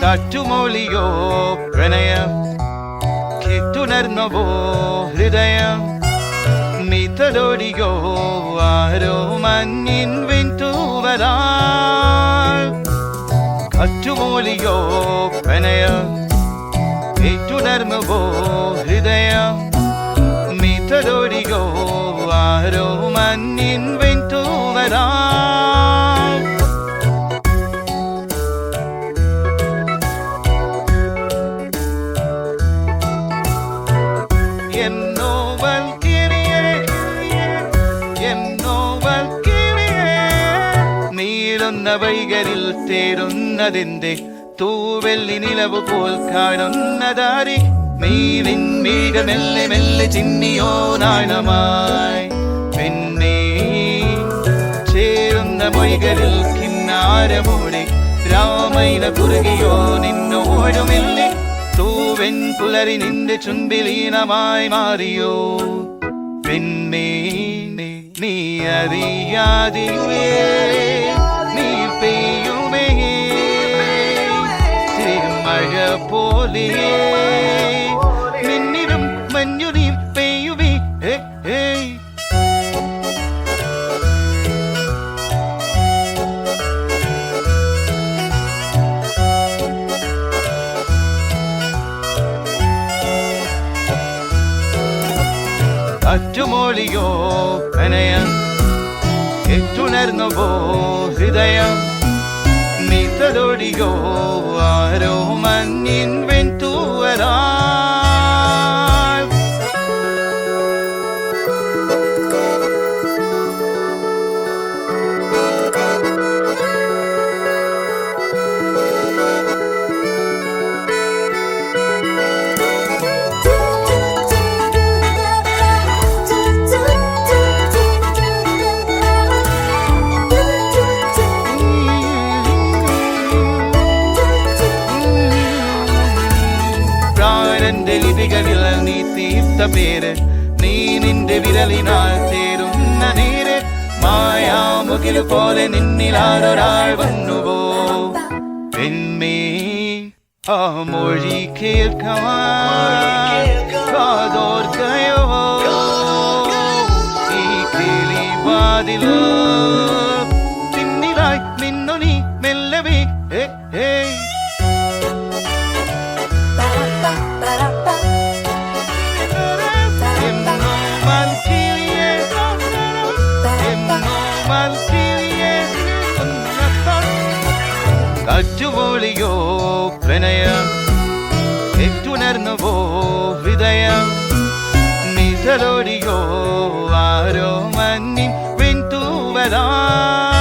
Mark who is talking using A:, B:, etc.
A: കാറ്റുമൊളിയോ പ്രണയം കേട്ടുണർന്നവോ ഹൃദയം മിതലോടിയോ ആരോ മഞ്ഞിൻ വെന്തൂവരാൽ കാറ്റുമൊളിയോ പ്രണയം കേട്ടുണർന്നവോ ഹൃദയം മിതലോടിയോ ആരോ മഞ്ഞിൻ വെന്തൂവരാൽ വൈകരിൽ തേടുന്നതിന്റെ തൂവെള്ളി നിലവ് പോൽ കാണുന്നതാരി മീനിൻ മേഘ മെല്ലെ മെല്ലെ ചിന്നിയോ നാണമായി പിന്നെ ചേരുന്ന മൊഴികളിൽ കിന്നാരമോടെ രാമൈന കുറുകിയോ നിന്നോടുമില്ലേ തൂവെൻ പുലരി നിന്റെ ചുംബിലീനമായി മാറിയോ പിന്നെ നീ അറിയാതിരുവേ പെയ്യുമേ തിരുമഴ പോലെ മിന്നിലും മഞ്ഞുനീ പെയ്യുമേ കാറ്റുമൊളിയോ പ്രണയം കേട്ടുണർന്നവോ ഹൃദയം മിതലോടിയോ ആരോ മഞ്ഞിൻ വെന്തൂവരാൽ ലിപികളിൽ നീ തീർത്ത പേര് നീ നിന്റെ വിരലിനാൽ ചേരുന്ന നേര് മായാമുകിൽ പോലെ നിന്നിലാരൊരാൾ വന്നുവോ പെൺമേ ആ മൊഴി കേൾക്കാൻ കാതോർക്കയോ ഈ കിളിവാതിലോ പിന്നിലായി നിന്നു നീ മെല്ലവേ കാറ്റുമൊളിയോ പ്രണയം കേട്ടുണർന്നവോ ഹൃദയം മിതലോടിയോ ആരോ മഞ്ഞിൻ വെന്തൂവരാൽ